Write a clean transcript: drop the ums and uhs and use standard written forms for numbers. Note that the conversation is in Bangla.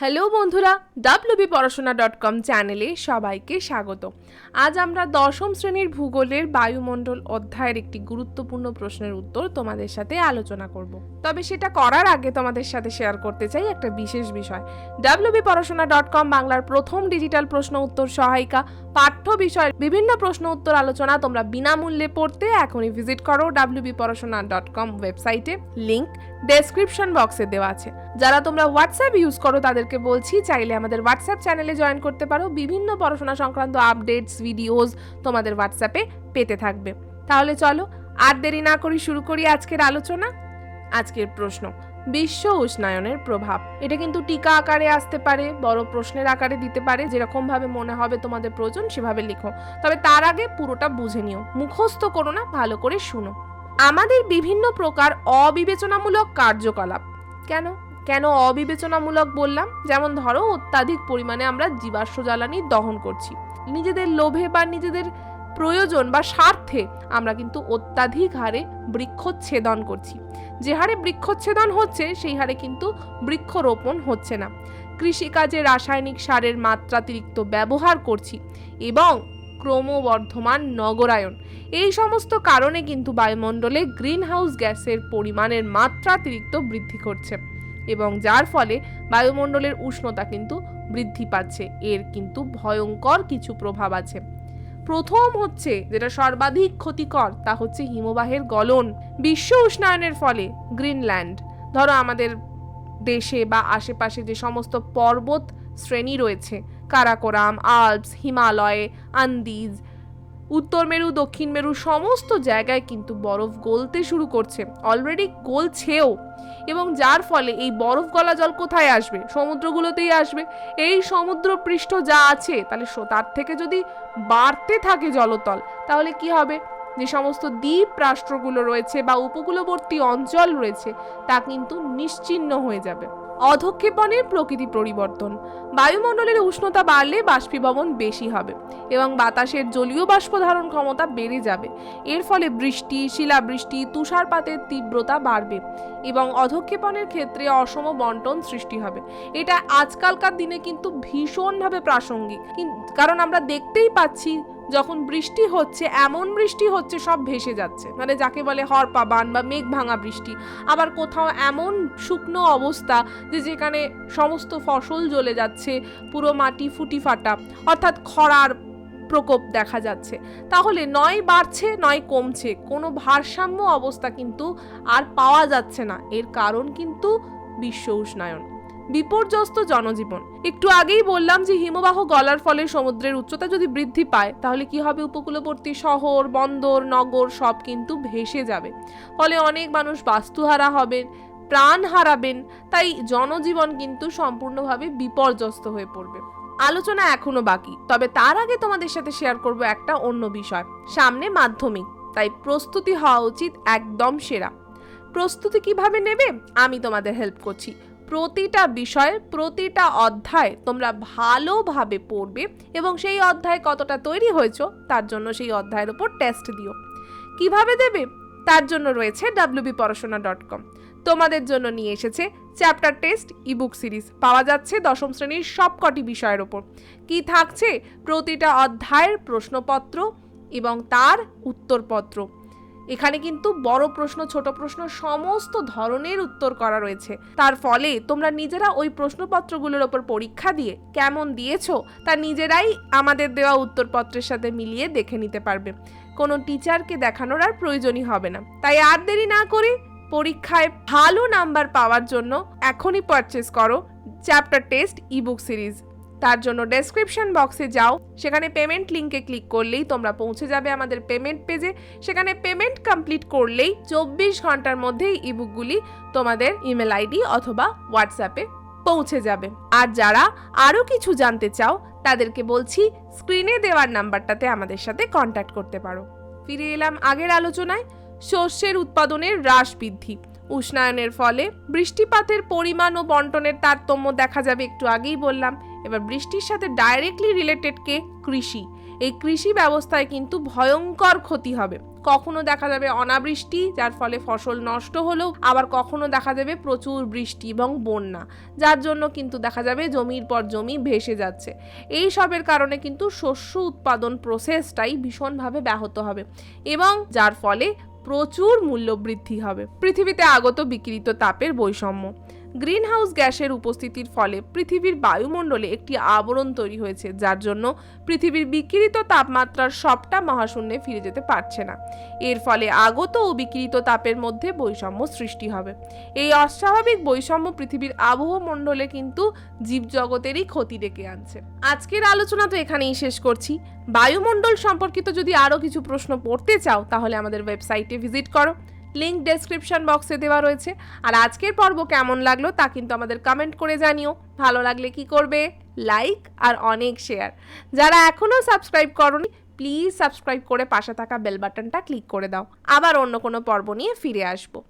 হ্যালো বন্ধুরা, wbporashona.com চ্যানেলে সবাইকে স্বাগত। আজ আমরা দশম শ্রেণীর ভূগোলের বায়ুমণ্ডল অধ্যায়ের একটি গুরুত্বপূর্ণ প্রশ্নের উত্তর তোমাদের সাথে আলোচনা করব। তবে সেটা করার আগে তোমাদের সাথে শেয়ার করতে চাই একটা বিশেষ বিষয়। wbporashona.com বাংলার প্রথম ডিজিটাল প্রশ্ন উত্তর সহায়িকা। পাঠ্য বিষয়ের বিভিন্ন প্রশ্ন উত্তর আলোচনা তোমরা বিনামূল্যে পড়তে এখনই ভিজিট করো wbporashona.com ওয়েবসাইটে। লিংক ডেসক্রিপশন বক্সে দেওয়া আছে। যারা তোমরা হোয়াটসঅ্যাপ ইউজ করো তাদেরকে বলছি, চাইলে আমাদের হোয়াটসঅ্যাপ চ্যানেলে জয়েন করতে পারো। বিভিন্ন পড়াশোনা সংক্রান্ত আপডেটস, ভিডিওস তোমাদের হোয়াটসঅ্যাপে পেতে থাকবে। তাহলে চলো আর দেরি না করি শুরু করি আজকের আলোচনা। আজকের প্রশ্ন, বিশ্ব উষ্ণায়নের প্রভাব। এটা কিন্তু টিকা আকারে আসতে পারে, বড় প্রশ্নের আকারে দিতে পারে, যেরকম ভাবে মনে হবে তোমাদের প্রয়োজন সেভাবে লিখো। তবে তার আগে পুরোটা বুঝে নিও, মুখস্থ করো না, ভালো করে শুনো। আমাদের বিভিন্ন প্রকার অবিবেচনামূলক কার্যকলাপ। কেন কেন অবিবেচনামূলক বললাম? যেমন ধরো, অত্যাধিক পরিমাণে আমরা জীবাশ্ম জ্বালানি দহন করছি। নিজেদের লোভে বা নিজেদের প্রয়োজন বা স্বার্থে আমরা কিন্তু অত্যাধিক হারে বৃক্ষচ্ছেদন করছি। যে হারে বৃক্ষচ্ছেদন হচ্ছে সেই হারে কিন্তু বৃক্ষরোপণ হচ্ছে না। কৃষিকাজে রাসায়নিক সারের মাত্রাতিরিক্ত ব্যবহার করছি এবং ক্রমবর্ধমান নগরায়ন, এই সমস্ত কারণে কিন্তু বায়ুমণ্ডলে গ্রিন হাউস গ্যাসের পরিমাণের মাত্রাতিরিক্ত বৃদ্ধি করছে এবং যার ফলে বায়ুমণ্ডলের উষ্ণতা কিন্তু বৃদ্ধি পাচ্ছে। এর কিন্তু ভয়ঙ্কর কিছু প্রভাব আছে। প্রথম হচ্ছে, যেটা সর্বাধিক ক্ষতিকর, তা হচ্ছে হিমবাহের গলন। বিশ্ব উষ্ণায়নের ফলে গ্রিনল্যান্ড, ধরো আমাদের দেশে বা আশেপাশে যে সমস্ত পর্বত শ্রেণী রয়েছে, কারাকোরাম, আল্পস, হিমালয়, আন্দিজ, উত্তর মেরু, দক্ষিণ মেরু, সমস্ত জায়গায় কিন্তু বরফ গলতে শুরু করছে, অলরেডি গলছেও। এবং যার ফলে এই বরফ গলা জল কোথায় আসবে? সমুদ্রগুলোতেই আসবে। এই সমুদ্র পৃষ্ঠ যা আছে, তাহলে তার থেকে যদি বাড়তে থাকে জলতল, তাহলে কি হবে? যে সমস্ত দ্বীপ রাষ্ট্রগুলো রয়েছে বা উপকূলবর্তী অঞ্চল রয়েছে, তা কিন্তু নিশ্চিহ্ন হয়ে যাবে। অধঃক্ষেপণের প্রকৃতি পরিবর্তন। বায়ুমণ্ডলের উষ্ণতা বাড়লে বাষ্পীভবন বেশি হবে এবং বাতাসের জলীয় বাষ্প ধারণ ক্ষমতা বেড়ে যাবে। এর ফলে বৃষ্টি, শিলাবৃষ্টি, তুষারপাতের তীব্রতা বাড়বে এবং অধঃক্ষেপণের ক্ষেত্রে অসম বন্টন সৃষ্টি হবে। এটা আজকালকার দিনে কিন্তু ভীষণভাবে প্রাসঙ্গিক, কারণ আমরা দেখতেই পাচ্ছি যখন বৃষ্টি হচ্ছে, এমন বৃষ্টি হচ্ছে সব ভেসে যাচ্ছে, মানে যাকে বলে হরপাবান বা মেঘ ভাঙা বৃষ্টি। আবার কোথাও এমন শুকনো অবস্থা যে যেখানে সমস্ত ফসল জ্বলে যাচ্ছে, পুরো মাটি ফুটি ফাটা, অর্থাৎ খরার প্রকোপ দেখা যাচ্ছে। তাহলে নয় বাড়ছে নয় কমছে, কোনো ভারসাম্য অবস্থা কিন্তু আর পাওয়া যাচ্ছে না। এর কারণ কিন্তু বিশ্ব উষ্ণায়ন। বিপর্যস্ত জনজীবন। একটু আগেই বললাম যে হিমবাহ গলার ফলে সমুদ্রের উচ্চতা যদি বৃদ্ধি পায়, তাহলে কি হবে? উপকূলবর্তী শহর, বন্দর, নগর সব কিন্তু ভেসে যাবে। ফলে অনেক মানুষ বাস্তুহারা হবেন, প্রাণ হারাবেন। তাই জনজীবন কিন্তু সম্পূর্ণভাবে বিপর্যস্ত হয়ে পড়বে। আলোচনা এখনো বাকি, তবে তার আগে তোমাদের সাথে শেয়ার করব একটা অন্য বিষয়। সামনে মাধ্যমিক, তাই প্রস্তুতি হওয়া উচিত একদম সেরা। প্রস্তুতি কিভাবে নেবে? আমি তোমাদের হেল্প করছি। প্রতিটা বিষয়ের প্রতিটা অধ্যায় তোমরা ভালোভাবে পড়বে এবং সেই অধ্যায় কতটা তৈরি হয়েছো তার জন্য সেই অধ্যায়ের উপর টেস্ট দিও। কিভাবে দেবে? তার জন্য রয়েছে wbporashona.com। তোমাদের জন্য নিয়ে এসেছে চ্যাপ্টার টেস্ট ইবুক সিরিজ। পাওয়া যাচ্ছে দশম শ্রেণীর সবকটি বিষয়ের ওপর। কি থাকছে? প্রতিটা অধ্যায়ের প্রশ্নপত্র এবং তার উত্তরপত্র। এখানে কিন্তু বড় প্রশ্ন, ছোট প্রশ্ন সমস্ত ধরনের উত্তর করা রয়েছে। তার ফলে তোমরা নিজেরা ওই প্রশ্নপত্রগুলোর ওপর পরীক্ষা দিয়ে কেমন দিয়েছো তা নিজেরাই আমাদের দেওয়া উত্তরপত্রের সাথে মিলিয়ে দেখে নিতে পারবে। কোনো টিচারকে দেখানোর আর প্রয়োজনই হবে না। তাই আর দেরি না করে পরীক্ষায় ভালো নাম্বার পাওয়ার জন্য এখনই পারচেস করো চ্যাপ্টার টেস্ট ইবুক সিরিজ। তার জন্য ডেসক্রিপশন বক্সে যাও, সেখানে পেমেন্ট লিঙ্কে ক্লিক করলেই তোমরা পৌঁছে যাবে আমাদের পেমেন্ট পেজে। সেখানে পেমেন্ট কমপ্লিট করলেই 24 ঘন্টার মধ্যেই ইবুকগুলি তোমাদের ইমেল আইডি অথবা হোয়াটসঅ্যাপে পৌঁছে যাবে। আর যারা আরও কিছু জানতে চাও তাদেরকে বলছি, স্ক্রিনে দেওয়ার নাম্বারটাতে আমাদের সাথে কন্ট্যাক্ট করতে পারো। ফিরে এলাম আগের আলোচনায়। শস্যের উৎপাদনের হ্রাস বৃদ্ধি। উষ্ণায়নের ফলে বৃষ্টিপাতের পরিমাণ ও বন্টনের তারতম্য দেখা যাবে, একটু আগেই বললাম। এবার বৃষ্টির সাথে ডাইরেক্টলি রিলেটেড কে? কৃষি। এই কৃষি ব্যবস্থায় কিন্তু ভয়ঙ্কর ক্ষতি হবে। কখনো দেখা যাবে অনাবৃষ্টি, যার ফলে ফসল নষ্ট হলো, আবার কখনো দেখা যাবে প্রচুর বৃষ্টি এবং বন্যা, যার জন্য কিন্তু দেখা যাবে জমির পর জমি ভেসে যাচ্ছে। এই সবের কারণে কিন্তু শস্য উৎপাদন প্রসেসটাই ভীষণভাবে ব্যাহত হবে এবং যার ফলে প্রচুর মূল্য বৃদ্ধি হবে। পৃথিবীতে আগত বিকিরিত তাপের বৈষম্য। গ্রিনহাউস গ্যাসের উপস্থিতির ফলে পৃথিবীর বায়ুমণ্ডলে একটি আবরণ তৈরি হয়েছে, যার জন্য পৃথিবীর বিকিরিত তাপমাত্রার সবটা মহাশূন্যে ফিরে যেতে পারছে না। এর ফলে আগত ও বিকিরিত তাপের মধ্যে বৈষম্য সৃষ্টি হবে। এই অস্বাভাবিক বৈষম্য পৃথিবীর আবহমণ্ডলে কিন্তু জীবজগতেরই ক্ষতি ডেকে আনছে। আজকের আলোচনা তো এখানেই শেষ করছি। বায়ুমণ্ডল সম্পর্কিত যদি আরও কিছু প্রশ্ন পড়তে চাও তাহলে আমাদের ওয়েবসাইটে ভিজিট করো, লিঙ্ক ডেসক্রিপশন বক্সে দেওয়া রয়েছে। আর আজকের পর্ব কেমন লাগলো তা কিন্তু আমাদের কমেন্ট করে জানিও। ভালো লাগলে কি করবে? লাইক আর অনেক শেয়ার। যারা এখনও সাবস্ক্রাইব করোনি প্লিজ সাবস্ক্রাইব করে পাশে থাকা বেল বাটনটা ক্লিক করে দাও। আবার অন্য কোনো পর্ব নিয়ে ফিরে আসবো।